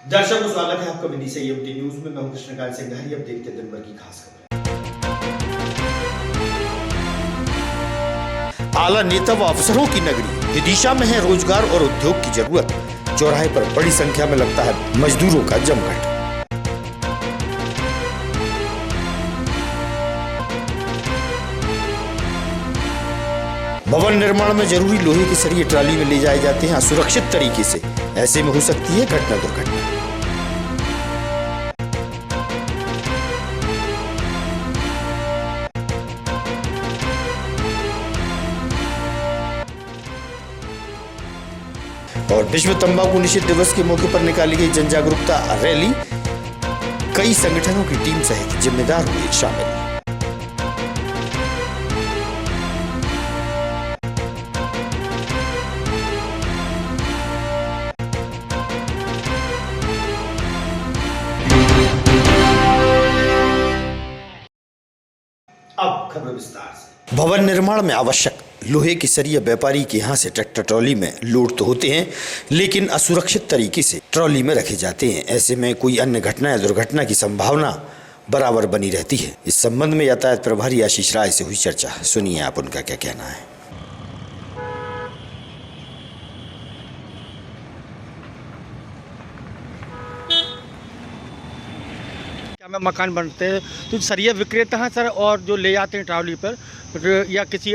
दर्शकों स्वागत है आपका विधि से यूटी न्यूज में। मैं हूं कृष्णकांत सिंह। अब देखते हैं दिन भर की खास खबरें। आला नेता व अफसरों की नगरी विदिशा में है रोजगार और उद्योग की जरूरत। चौराहे पर बड़ी संख्या में लगता है मजदूरों का जमघट। भवन निर्माण में जरूरी लोहे के सरिये ट्राली में ले जाए जाते हैं असुरक्षित तरीके से। ऐसे में हो सकती है घटना दुर्घटना। और विश्व तंबाकू निषेध दिवस के मौके पर निकाली गई जन जागरूकता रैली। कई संगठनों की टीम सहित जिम्मेदार हुए शामिल। अब खबर विस्तार से। भवन निर्माण में आवश्यक लोहे की सरिया व्यापारी के यहाँ से ट्रैक्टर ट्रॉली में लोड तो होते हैं, लेकिन असुरक्षित तरीके से ट्रॉली में रखे जाते हैं। ऐसे में कोई अन्य घटना या दुर्घटना की संभावना बराबर बनी रहती है। इस संबंध में यातायात प्रभारी आशीष राय से हुई चर्चा। सुनिए आप उनका क्या कहना है। में मकान बनते हैं तो सरिया विक्रेता हैं सर, और जो ले जाते हैं ट्रॉली पर या किसी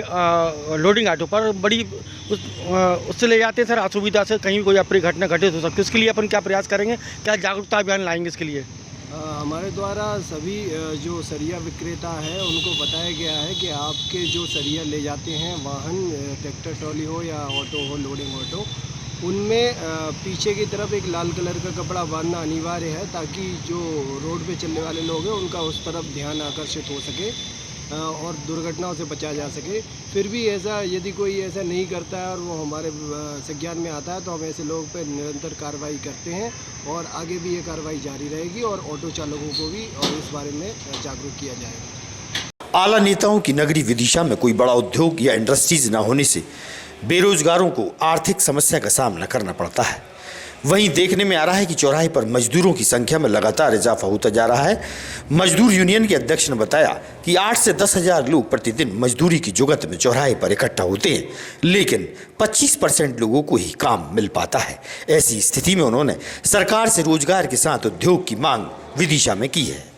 लोडिंग ऑटो पर बड़ी उससे ले जाते हैं सर, असुविधा से कहीं कोई अपनी घटना घटित हो सकती है। इसके लिए अपन क्या प्रयास करेंगे, क्या जागरूकता अभियान लाएंगे इसके लिए? हमारे द्वारा सभी जो सरिया विक्रेता है उनको बताया गया है कि आपके जो सरिया ले जाते हैं वाहन, ट्रैक्टर ट्रॉली हो या ऑटो हो, लोडिंग ऑटो, उनमें पीछे की तरफ एक लाल कलर का कपड़ा बांधना अनिवार्य है, ताकि जो रोड पे चलने वाले लोग हैं उनका उस तरफ ध्यान आकर्षित हो सके और दुर्घटनाओं से बचा जा सके। फिर भी ऐसा यदि कोई ऐसा नहीं करता है और वो हमारे संज्ञान में आता है तो हम ऐसे लोगों पर निरंतर कार्रवाई करते हैं और आगे भी ये कार्रवाई जारी रहेगी और ऑटो चालकों को भी और इस बारे में जागरूक किया जाएगा। आला नेताओं की नगरी विदिशा में कोई बड़ा उद्योग या इंडस्ट्रीज न होने से बेरोजगारों को आर्थिक समस्या का सामना करना पड़ता है। वहीं देखने में आ रहा है कि चौराहे पर मजदूरों की संख्या में लगातार इजाफा होता जा रहा है। मजदूर यूनियन के अध्यक्ष ने बताया कि 8 से 10 हजार लोग प्रतिदिन मजदूरी की जुगत में चौराहे पर इकट्ठा होते हैं, लेकिन 25% लोगों को ही काम मिल पाता है। ऐसी स्थिति में उन्होंने सरकार से रोजगार के साथ उद्योग की मांग विदिशा में की है।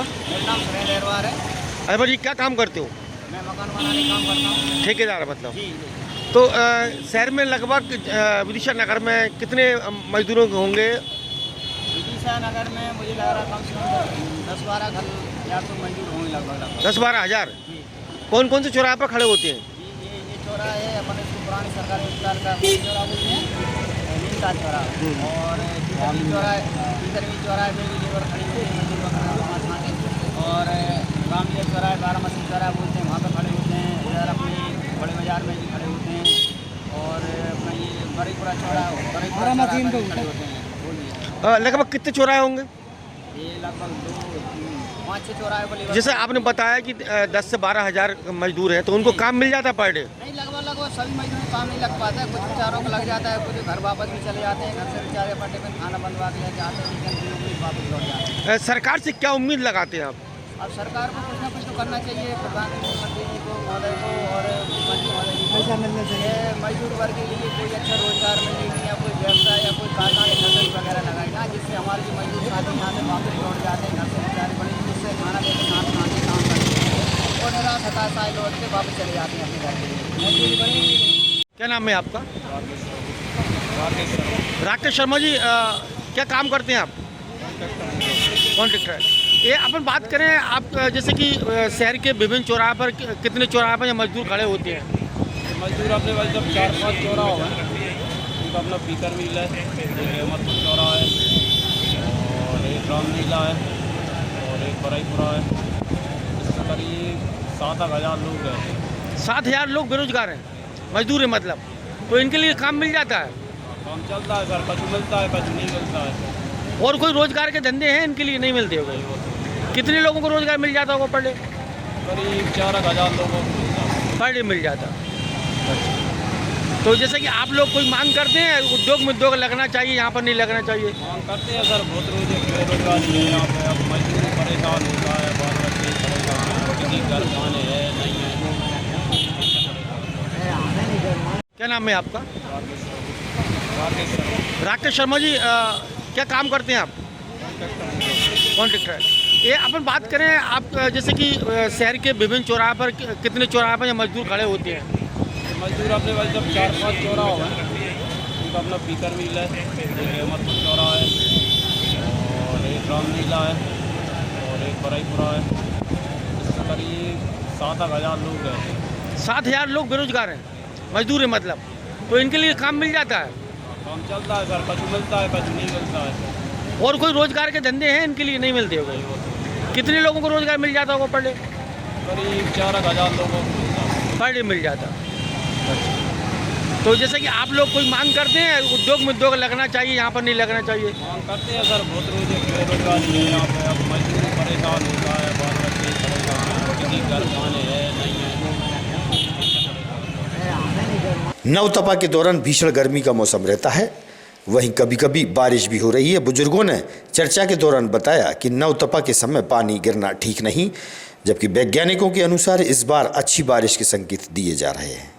मेरा नाम सुरेंद्र अहरवार है। अरे भाई क्या काम करते हो? मैं मकान बनाने का काम करता हूँ। ठेकेदार है मतलब? जी। तो शहर में लगभग विदिशा नगर में कितने मजदूरों होंगे? विदिशा नगर में मुझे लग रहा कम से कम 10-12 घर या तो मजदूर होंगे लगभग 10-12 हजार। जी। कौन कौन से चौराहे पर खड़े होते हैं? जी, ये चौराहा है अपन इसको पुरानी सरकारी अस्पताल का चौराहा बोलते हैं, नीमता चौराहा, और तीसरवीं चौराहे में भी लेबर खड़ी होती है मजदूर वहाँ के, और रामलीला चौराहे, बारामसी चौराहा बोलते हैं, वहाँ पर खड़े होते हैं। इधर अपने बड़े बाजार में भी खड़े होते हैं, और अपना ये बड़ीपुरा चौराहा खड़े होते हैं। बोलिए लगभग कितने चौराहे होंगे? ये लगभग 2-5-6 चौराहे को लेकर। जैसे आपने बताया कि 10 से 12 हजार मजदूर हैं, तो उनको काम मिल जाता है पर डे? नहीं, लगभग सभी मजदूरों को काम नहीं लग पाता है। कुछ बेचारों को लग जाता है, कुछ घर वापस भी चले जाते हैं। घर से बेचारे पट्टे पर खाना बनवा के लेके आते हैं, लेकिन वापस लौट जाते हैं। सरकार से क्या उम्मीद लगाते हैं आप? अब सरकार को कुछ ना कुछ तो करना चाहिए, प्रधानमंत्री जी को, महोदय को और मुख्यमंत्री महोदय जी को पैसा मिलना चाहिए। मजदूर वर्ग के लिए कोई अच्छा रोजगार मिलने या कोई व्यवसाय या कोई कारखाने नर्सरी वगैरह लगाए ना, जिससे हमारे जो मजदूर साथी नाम है आपका? राकेश शर्मा जी, क्या काम करते हैं आप? कॉन्ट्रैक्टर। ये अपन बात करें आप, जैसे कि शहर के विभिन्न चौराहे पर कितने चौराहे पर मजदूर खड़े होते हैं? मजदूर अपने पास जब 4-5 चौराहा होगा, उनका अपना पीकर मिल है, एक अहमदपुर चौराहा है और एक रामलीला है और एक बराईपुरा है। इसमें करीब 7-8 हज़ार लोग रहते हैं। 7,000 लोग बेरोजगार हैं, मजदूर है मतलब, तो इनके लिए काम मिल जाता है? काम चलता है सर, कछु मिलता है कछु नहीं मिलता है। और कोई रोजगार के धंधे हैं इनके लिए? नहीं मिलते होंगे। कितने लोगों को रोजगार मिल जाता होगा पर डे? करीब 4,000 लोगों को मिलता है। पर डे मिल जाता। तो जैसे कि आप लोग कोई मांग करते हैं उद्योग में उद्योग लगना चाहिए, यहाँ पर नहीं लगना चाहिए? मांग करते हैं सर, बहुत बेरोजगारी है यहाँ पे। अब मजदूर परेशान होता है, बाल बच्चे परेशान हैं, किसी घर खाने है नहीं है। क्या नाम है आपका? राकेश राकेश शर्मा जी, क्या काम करते हैं आप? कॉन्ट्रैक्टर। ये अपन बात करें आप, जैसे कि शहर के विभिन्न चौराहे पर कितने चौराहे पर मजदूर खड़े होते हैं? मजदूर अपने पास जब 4-5 चौराहा होगा, उनका अपना पीकर मिल है, एक अहमदपुर चौराहा है और एक रामलीला है और एक बराईपुरा है। इसमें करीब 7-8 हज़ार लोग रहते हैं। 7,000 लोग बेरोजगार हैं, मजदूर है मतलब, तो इनके लिए काम मिल जाता है? काम चलता है सर, कछु मिलता है कछु नहीं मिलता है। और कोई रोजगार के धंधे हैं इनके लिए? नहीं मिलते होंगे। कितने लोगों को रोजगार मिल जाता होगा पर डे? करीब 4,000 लोगों को मिलता है। पर डे मिल जाता। तो जैसे कि आप लोग कोई मांग करते हैं उद्योग में उद्योग लगना चाहिए, यहाँ पर नहीं लगना चाहिए? मांग करते हैं सर, बहुत बेरोजगारी है यहाँ पे। अब मजदूर परेशान होता है, बाल बच्चे परेशान हैं, किसी घर खाने है नहीं है। नवतपा के दौरान भीषण गर्मी का मौसम रहता है, वहीं कभी कभी बारिश भी हो रही है। बुजुर्गों ने चर्चा के दौरान बताया कि नवतपा के समय पानी गिरना ठीक नहीं, जबकि वैज्ञानिकों के अनुसार इस बार अच्छी बारिश के संकेत दिए जा रहे हैं।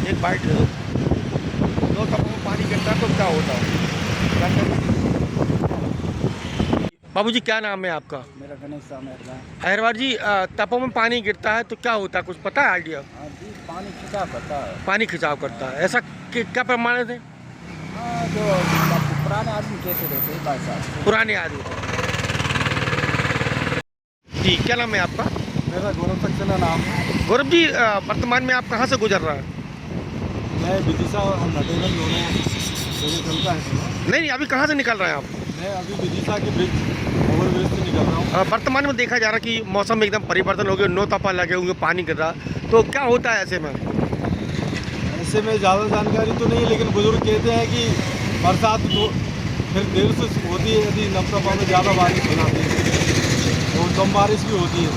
एक बाइट दे दो। दो कपों में पानी गिरता है तो क्या होता है? बाबूजी, क्या नाम है आपका? मेरा गणेश साहब है। अहरवार जी, तपों में पानी गिरता है तो क्या होता है, कुछ पता है आइडिया? हाँ जी, पानी खिंचाव करता है। पानी खिंचाव करता है, ऐसा क्या प्रमाणित है? हाँ, जो पुराने आदमी कहते थे भाई साहब। पुराने आदमी। जी, क्या नाम है आपका? मेरा गौरव सक्सेना नाम है। गौरव जी, वर्तमान में आप कहाँ से गुजर रहा है? मैं विदिशा और हम नटेगन दोनों चलता है। नहीं, अभी कहाँ से निकल रहे हैं आप? मैं अभी विदिशा के ब्रिज ओवरब्रिज से निकल रहा हूँ। वर्तमान में देखा जा रहा है कि मौसम में एकदम परिवर्तन हो गया, नौतपा लगे हुए, पानी गिर रहा, तो क्या होता है ऐसे में? ऐसे में ज़्यादा जानकारी तो नहीं है, लेकिन बुजुर्ग कहते हैं कि बरसात तो फिर देर से होती है, यदि नवतपा में ज़्यादा बारिश हो जाती है और कम बारिश भी होती है।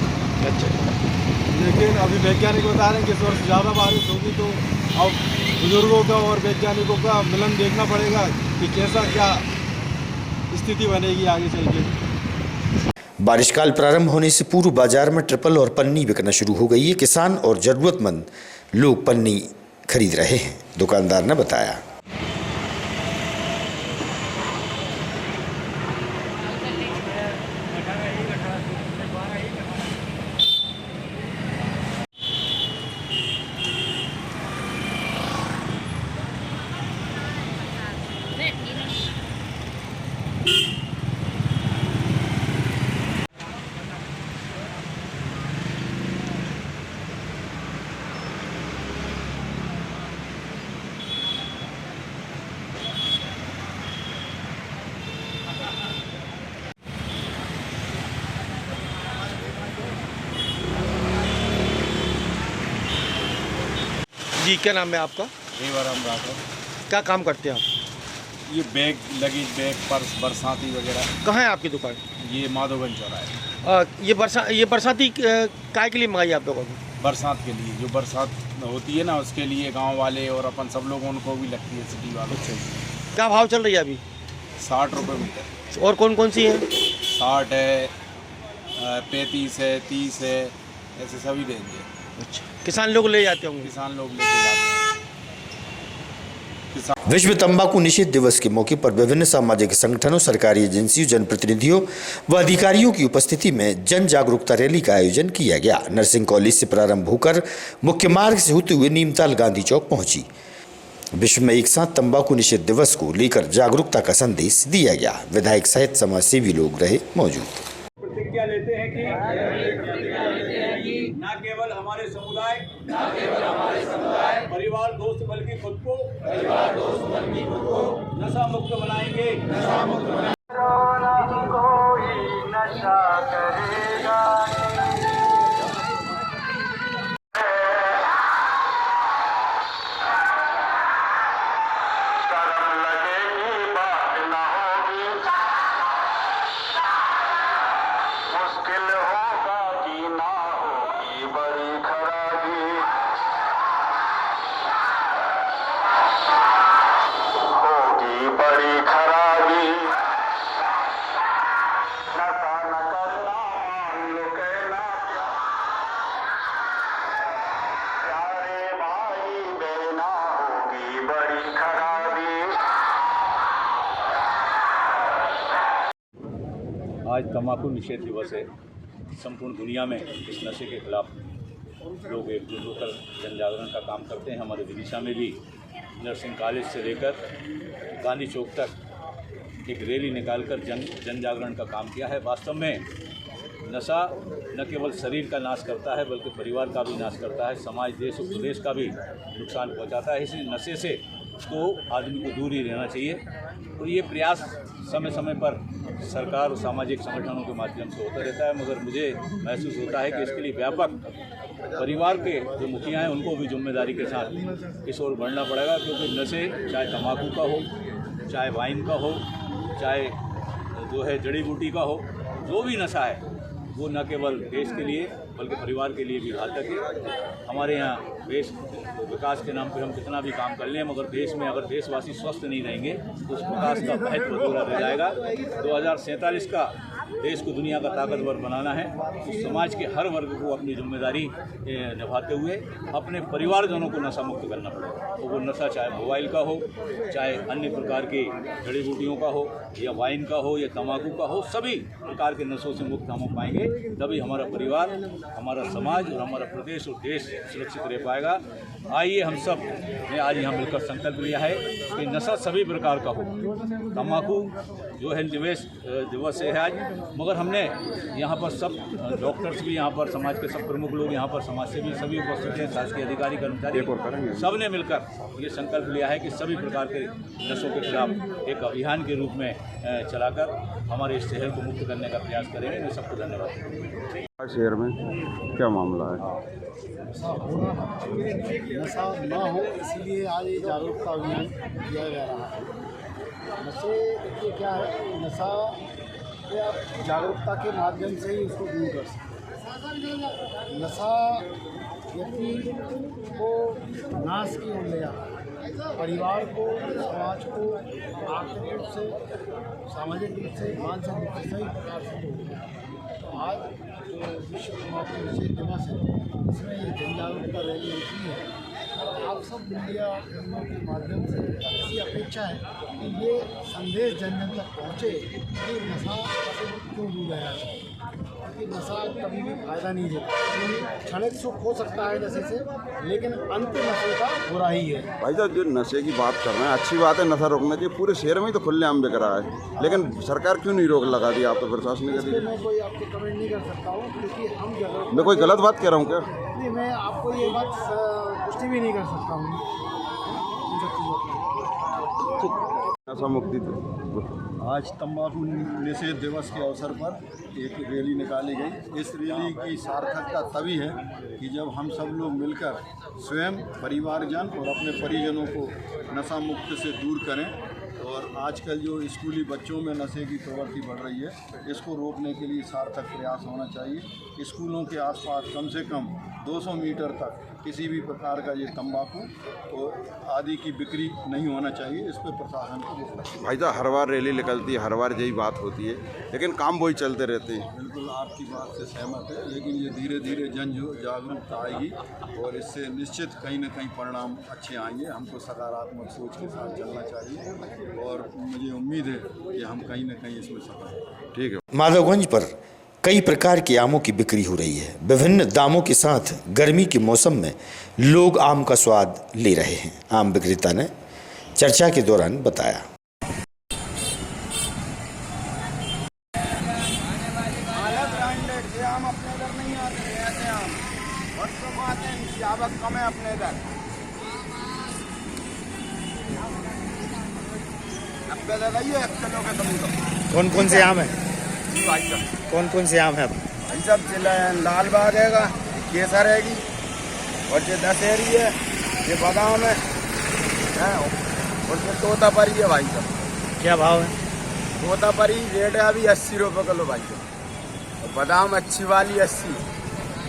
अच्छा, लेकिन अभी वैज्ञानिक बता रहे हैं कि इस वर्ष ज़्यादा बारिश होगी, तो अब बुजुर्गों का और वैज्ञानिकों का मिलन देखना पड़ेगा कि कैसा क्या स्थिति बनेगी आगे चल के। बारिश काल प्रारंभ होने से पूर्व बाजार में ट्रिपल और पन्नी बिकना शुरू हो गई है। किसान और जरूरतमंद लोग पन्नी खरीद रहे हैं, दुकानदार ने बताया। जी, क्या नाम है आपका? रेवाराम राठौर। क्या काम करते हैं आप? ये बैग, लगेज बैग, पर्स, बरसाती वगैरह। कहाँ है आपकी दुकान? ये माधोगंज चौराहा है। ये बरसाती काय के लिए मंगाई आप लोगों को? बरसात के लिए, जो बरसात होती है ना, उसके लिए गांव वाले और अपन सब लोग, उनको भी लगती है सिटी वालों से। क्या भाव चल रही है अभी? 60 रुपये मीटर। और कौन कौन सी हैं? 60 है, 35 है, 30 है, ऐसे सभी रेंज है। अच्छा, किसान लोग ले जाते होंगे। किसान लोग लेके जाते हैं। विश्व तंबाकू निषेध दिवस के मौके पर विभिन्न सामाजिक संगठनों, सरकारी एजेंसियों, जनप्रतिनिधियों व अधिकारियों की उपस्थिति में जन जागरूकता रैली का आयोजन किया गया। नर्सिंग कॉलेज से प्रारंभ होकर मुख्य मार्ग से होते हुए नीमताल गांधी चौक पहुंची। विश्व में एक साथ तंबाकू निषेध दिवस को लेकर जागरूकता का संदेश दिया गया। विधायक सहित समाज सेवी लोग रहे मौजूद। प्रतिज्ञा लेते हैं कि न केवल हमारे समुदाय, परिवार दोस्त बल्कि खुद को नशा मुक्त बनाएंगे। कोई नशा करेगा आज तंबाकू निषेध दिवस है। संपूर्ण दुनिया में इस नशे के खिलाफ लोग एकजुट होकर जन जागरण का काम करते हैं। हमारे विदिशा में भी नर्सिंग कॉलेज से लेकर गांधी चौक तक एक रैली निकालकर जन जागरण का काम किया है। वास्तव में नशा न केवल शरीर का नाश करता है बल्कि परिवार का भी नाश करता है, समाज, देश और प्रदेश का भी नुकसान पहुंचाता है। इसी नशे से तो आदमी को दूर ही रहना चाहिए और ये प्रयास समय समय पर सरकार और सामाजिक संगठनों के माध्यम से होता रहता है, मगर मुझे महसूस होता है कि इसके लिए व्यापक परिवार के जो मुखिया हैं उनको भी जिम्मेदारी के साथ इस ओर बढ़ना पड़ेगा, क्योंकि नशे चाहे तंबाकू का हो, चाहे वाइन का हो, चाहे जो है जड़ी बूटी का हो, जो भी नशा है वो न केवल देश के लिए बल्कि परिवार के लिए भी घातक है। हमारे यहाँ देश विकास के नाम पर हम कितना भी काम कर लें, मगर देश में अगर देशवासी स्वस्थ नहीं रहेंगे तो उस विकास का महत्व अधूरा रह जाएगा। 2047 का देश को दुनिया का ताकतवर बनाना है तो समाज के हर वर्ग को अपनी जिम्मेदारी निभाते हुए अपने परिवारजनों को नशा मुक्त करना पड़ेगा। तो वो नशा चाहे मोबाइल का हो, चाहे अन्य प्रकार की जड़ी बूटियों का हो, या वाइन का हो, या तंबाकू का हो, सभी प्रकार के नशों से मुक्त हम हो पाएंगे। तभी हमारा परिवार, हमारा समाज और हमारा प्रदेश और देश सुरक्षित रह पाएगा। आइए हम सब ने आज यहाँ मिलकर संकल्प लिया है कि नशा सभी प्रकार का हो। तंबाकू जो है दिवस है आज, मगर हमने यहाँ पर सब डॉक्टर्स भी, यहाँ पर समाज के सब प्रमुख लोग, यहाँ पर समाज से भी सभी उपस्थित हैं, शासकीय अधिकारी, कर्मचारी, सब ने मिलकर ये संकल्प लिया है कि सभी प्रकार के नशों के खिलाफ एक अभियान के रूप में चलाकर हमारे इस शहर को मुक्त करने का प्रयास करेंगे। मैं सबको धन्यवाद। शहर में क्या मामला है? नशा ना हो इसलिए आज ये जागरूकता अभियान किया जा रहा है। नशे ये क्या है, नशा को आप जागरूकता के माध्यम से ही उसको दूर कर सकते हैं। नशा व्यक्ति को नाश की ओर ले जाता है, परिवार को, समाज को आर्थिक रूप से, सामाजिक रूप से, मानसिक रूप से सही प्रकार से होता है। तो आज जो विश्व तंबाकू निषेध दिवस है, इसमें ये जन जागरूकता रैली होती है और आप सब मीडिया फिल्मों के माध्यम से ऐसी अपेक्षा है कि ये संदेश जन जन तक पहुँचे कि नशा से क्यों दूर रहना चाहिए, क्योंकि नशा कभी भी फायदा नहीं देता। क्षणिक सुख हो सकता है नशे से, लेकिन अंत नशे का बुरा ही है। भाई साहब जो नशे की बात कर रहे हैं, अच्छी बात है, नशा रोकना चाहिए। पूरे शहर में ही तो खुलेआम बिक रहा है, लेकिन सरकार क्यों नहीं रोक लगा दी? आप तो प्रशासन इसलिए मैं कोई आपको कमेंट नहीं कर सकता हूँ, क्योंकि हम जगह मैं कोई गलत बात कह रहा हूँ क्या? नहीं, मैं आपको ये बात पुष्टि भी नहीं कर सकता हूँ इन सब चीज़ों की। नशा मुक्ति आज तंबाकू निषेध दिवस के अवसर पर एक रैली निकाली गई। इस रैली की सार्थकता तभी है कि जब हम सब लोग मिलकर स्वयं, परिवारजन और अपने परिजनों को नशा मुक्त से दूर करें और आजकल जो स्कूली बच्चों में नशे की प्रवृत्ति बढ़ रही है, इसको रोकने के लिए सार्थक प्रयास होना चाहिए। स्कूलों के आसपास कम से कम 200 मीटर तक किसी भी प्रकार का ये तंबाकू और आदि की बिक्री नहीं होना चाहिए। इस पर प्रशासन को रोकना चाहिए। भाई साहब हर बार रैली निकलती है, हर बार यही बात होती है, लेकिन काम वही चलते रहते हैं। बिल्कुल आपकी बात से सहमत है, लेकिन ये धीरे धीरे जन जागरूकता आएगी और इससे निश्चित कहीं ना कहीं परिणाम अच्छे आएंगे। हमको सकारात्मक सोच के साथ चलना चाहिए और मुझे उम्मीद है कि हम कहीं ना कहीं इसमें सफल हैं। ठीक है। माधवगंज पर कई प्रकार के आमों की बिक्री हो रही है। विभिन्न दामों के साथ गर्मी के मौसम में लोग आम का स्वाद ले रहे हैं। आम विक्रेता ने चर्चा के दौरान बताया। आम अपने इधर नहीं आते हैं, ऐसे आम बहुत कम आते हैं, इनकी आवक कम है अपने इधर। 90 दे रही है 1 किलो के कम। कौन कौन से आम है? भाई साहब कौन कौन से आम है? भाई साहब जिला लाल बाग हैगा, केसर हैगी और ये दशहरी है, ये बादाम है और ये तोतापरी है। भाई साहब क्या भाव है? तोतापरी रेट है अभी 80 रुपये किलो भाई साहब, और बादाम अच्छी वाली 80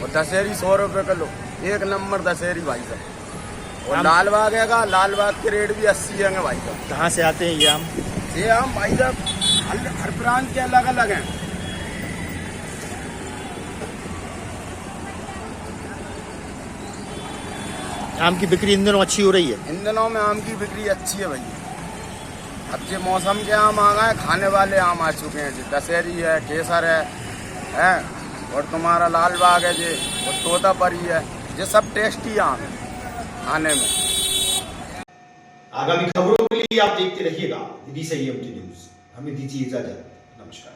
और दशहरी 100 रुपये किलो। एक नंबर दशहरी भाई साहब। और लाल बाग हैगा, लाल बाग के रेट भी 80 है भाई साहब। कहाँ से आते हैं ये आम? ये आम भाई साहब हर ब्रांच के अलग अलग हैं। आम की बिक्री इन दिनों अच्छी हो रही है? इन दिनों में आम की बिक्री अच्छी है भैया। अब ये मौसम के आम आ गए, खाने वाले आम आ चुके हैं जी। दशहरी है, केसर है और तुम्हारा लाल बाग है जी, और तोतापरी है। ये सब टेस्टी आम है खाने में। आगामी खबरों के लिए आप देखते रहिएगा विदिशा EMT न्यूज। हमें दीजिए इजाजत। नमस्कार।